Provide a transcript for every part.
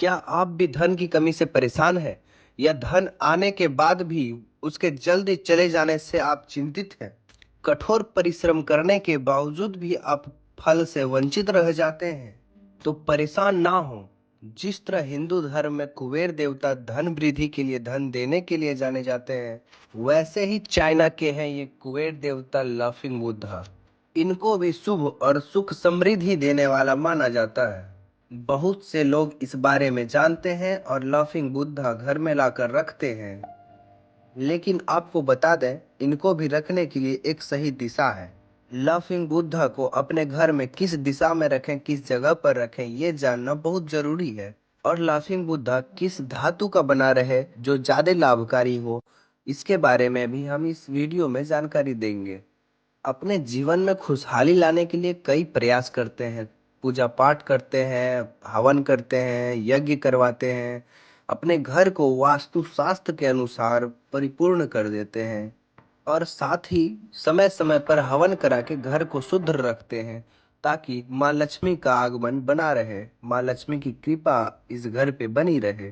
क्या आप भी धन की कमी से परेशान हैं या धन आने के बाद भी उसके जल्दी चले जाने से आप चिंतित हैं? कठोर परिश्रम करने के बावजूद भी आप फल से वंचित रह जाते हैं? तो परेशान ना हो। जिस तरह हिंदू धर्म में कुबेर देवता धन वृद्धि के लिए धन देने के लिए जाने जाते हैं, वैसे ही चाइना के हैं ये कुबेर देवता लाफिंग बुद्धा। इनको भी शुभ और सुख समृद्धि देने वाला माना जाता है। बहुत से लोग इस बारे में जानते हैं और लाफिंग बुद्धा घर में लाकर रखते हैं, लेकिन आपको बता दें, इनको भी रखने के लिए एक सही दिशा है। लाफिंग बुद्धा को अपने घर में किस दिशा में रखें, किस जगह पर रखें, ये जानना बहुत जरूरी है। और लाफिंग बुद्धा किस धातु का बना रहे जो ज्यादा लाभकारी हो, इसके बारे में भी हम इस वीडियो में जानकारी देंगे। अपने जीवन में खुशहाली लाने के लिए कई प्रयास करते हैं, पूजा पाठ करते हैं, हवन करते हैं, यज्ञ करवाते हैं, अपने घर को वास्तु शास्त्र के अनुसार परिपूर्ण कर देते हैं और साथ ही समय समय पर हवन करा के घर को शुद्ध रखते हैं ताकि माँ लक्ष्मी का आगमन बना रहे, माँ लक्ष्मी की कृपा इस घर पे बनी रहे।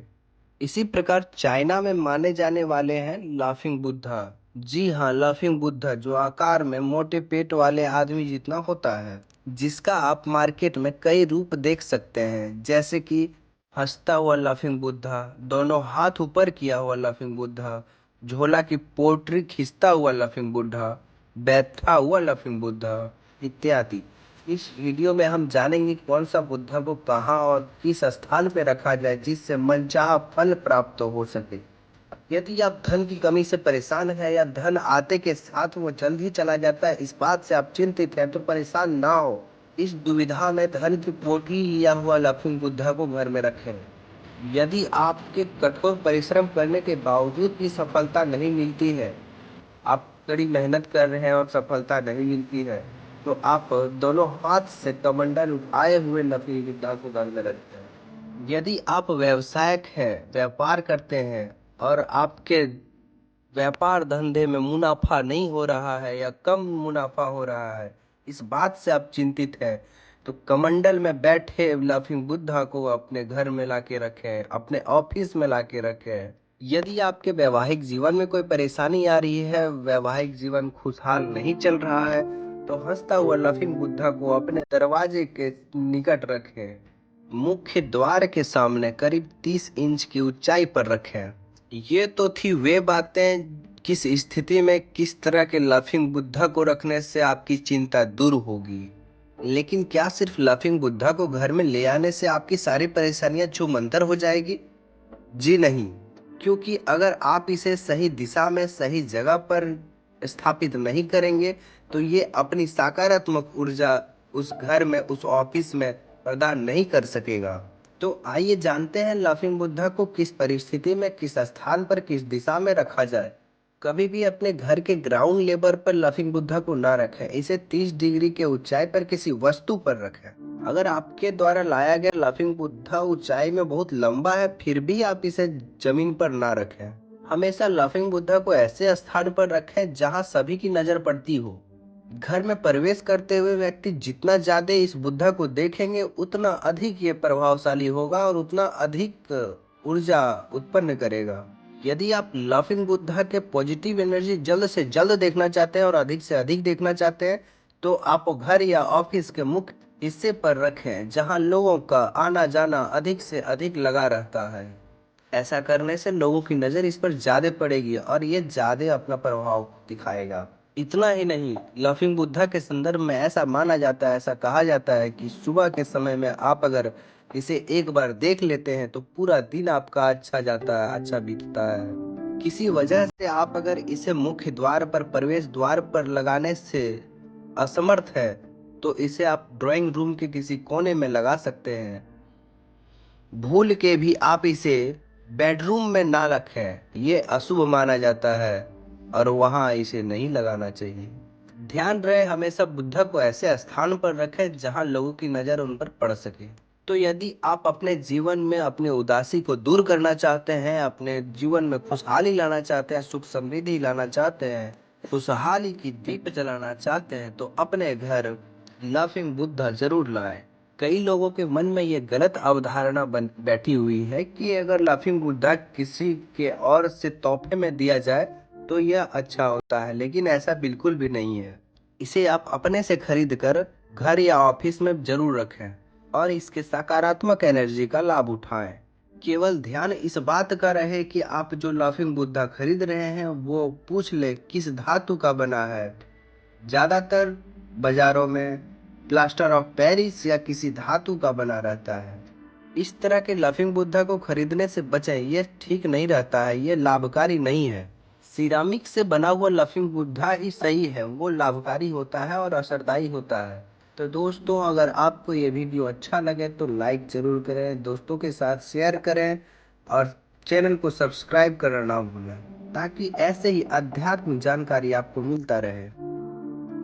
इसी प्रकार चाइना में माने जाने वाले हैं लाफिंग बुद्धा। जी हाँ, लाफिंग बुद्धा जो आकार में मोटे पेट वाले आदमी जितना होता है, जिसका आप मार्केट में कई रूप देख सकते हैं, जैसे कि हंसता हुआ लाफिंग बुद्धा, दोनों हाथ ऊपर किया हुआ लाफिंग बुद्धा, झोला की पोटरी खींचता हुआ लाफिंग बुद्धा, बैठा हुआ लाफिंग बुद्धा इत्यादि। इस वीडियो में हम जानेंगे कौन सा बुद्धा को कहाँ और किस स्थान पे रखा जाए जिससे मनचाहा फल प्राप्त हो सके। यदि आप धन की कमी से परेशान हैं या धन आते के साथ वो जल्द ही चला जाता है, इस बात से आप चिंतित हैं, तो परेशान ना हो। इस दुविधा में धन की पोटली लिया हुआ लाफिंग बुद्धा को घर में रखें। यदि आपके कठोर परिश्रम करने के बावजूद भी सफलता नहीं मिलती है, आप कड़ी मेहनत कर रहे हैं और सफलता नहीं मिलती है, तो आप दोनों हाथ से कमंडल उठाए हुए नकली विद्या को घर में रखते हैं। यदि आप व्यवसायक हैं, व्यापार करते हैं और आपके व्यापार धंधे में मुनाफा नहीं हो रहा है या कम मुनाफा हो रहा है, इस बात से आप चिंतित हैं, तो कमंडल में बैठे लाफिंग बुद्धा को अपने घर में लाके रखें, अपने ऑफिस में लाके रखें। यदि आपके वैवाहिक जीवन में कोई परेशानी आ रही है, वैवाहिक जीवन खुशहाल नहीं चल रहा है, तो हंसता हुआ लाफिंग बुद्धा को अपने दरवाजे के निकट रखें, मुख्य द्वार के सामने करीब 30 इंच की ऊंचाई पर रखें। ये तो थी वे बातें किस स्थिति में किस तरह के लाफिंग बुद्धा को रखने से आपकी चिंता दूर होगी। लेकिन क्या सिर्फ लाफिंग बुद्धा को घर में ले आने से आपकी सारी परेशानियां छूमंतर हो जाएगी? जी नहीं, क्योंकि अगर आप इसे सही दिशा में सही जगह पर स्थापित नहीं करेंगे, तो ये अपनी सकारात्मक ऊर्जा उस घर में, उस ऑफिस में प्रदान नहीं कर सकेगा। तो आइए जानते हैं लाफिंग बुद्धा को किस परिस्थिति में, किस स्थान पर, किस दिशा में रखा जाए। कभी भी अपने घर के ग्राउंड लेवल पर लाफिंग बुद्धा को ना रखें, इसे 30 डिग्री के ऊंचाई पर किसी वस्तु पर रखें। अगर आपके द्वारा लाया गया लाफिंग बुद्धा ऊंचाई में बहुत लंबा है, फिर भी आप इसे जमीन पर ना रखें। हमेशा लाफिंग बुद्धा को ऐसे स्थान पर रखें जहां सभी की नजर पड़ती हो। घर में प्रवेश करते हुए व्यक्ति जितना ज्यादा इस बुद्धा को देखेंगे, उतना अधिक ये प्रभावशाली होगा और उतना अधिक ऊर्जा उत्पन्न करेगा। यदि आप लाफिंग बुद्धा के पॉजिटिव एनर्जी जल्द से जल्द देखना चाहते हैं और अधिक से अधिक देखना चाहते हैं, तो आप घर या ऑफिस के मुख्य हिस्से पर रखें जहां लोगों का आना जाना अधिक से अधिक लगा रहता है। ऐसा करने से लोगों की नजर इस पर ज्यादा पड़ेगी और ये ज्यादा अपना प्रभाव दिखाएगा। इतना ही नहीं, लाफिंग बुद्धा के संदर्भ में ऐसा माना जाता है, ऐसा कहा जाता है कि सुबह के समय में आप अगर इसे एक बार देख लेते हैं तो पूरा दिन आपका अच्छा जाता है, अच्छा बीतता है। किसी वजह से आप अगर इसे मुख्य द्वार पर, प्रवेश द्वार पर लगाने से असमर्थ है, तो इसे आप ड्राइंग रूम के किसी कोने में लगा सकते हैं। भूल के भी आप इसे बेडरूम में ना रखें, ये अशुभ माना जाता है और वहां इसे नहीं लगाना चाहिए। ध्यान रहे हमेशा बुद्धा को ऐसे स्थान पर रखें जहां लोगों की नजर उन पर पड़ सके। तो यदि आप अपने जीवन में अपनी उदासी को दूर करना चाहते हैं, अपने जीवन में खुशहाली लाना चाहते हैं, सुख समृद्धि लाना चाहते हैं, खुशहाली की दीप जलाना चाहते हैं, तो अपने घर लाफिंग बुद्धा जरूर लाएं। कई लोगों के मन में ये गलत अवधारणा बन बैठी हुई है कि अगर लाफिंग बुद्धा किसी के और से तोहफे में दिया जाए तो यह अच्छा होता है, लेकिन ऐसा बिल्कुल भी नहीं है। इसे आप अपने से खरीद कर घर या ऑफिस में जरूर रखें और इसके सकारात्मक एनर्जी का लाभ उठाएं। केवल ध्यान इस बात का रहे कि आप जो लाफिंग बुद्धा खरीद रहे हैं वो पूछ ले किस धातु का बना है। ज्यादातर बाजारों में प्लास्टर ऑफ पेरिस या किसी धातु का बना रहता है। इस तरह के लाफिंग बुद्धा को खरीदने से बचें, ये ठीक नहीं रहता है, ये लाभकारी नहीं है। सिरामिक से बना हुआ लाफिंग बुद्धा ही सही है, वो लाभकारी होता है और असरदायी होता है। तो दोस्तों, अगर आपको ये वीडियो अच्छा लगे तो लाइक जरूर करें, दोस्तों के साथ शेयर करें और चैनल को सब्सक्राइब करना ना भूलें, ताकि ऐसे ही अध्यात्म जानकारी आपको मिलता रहे।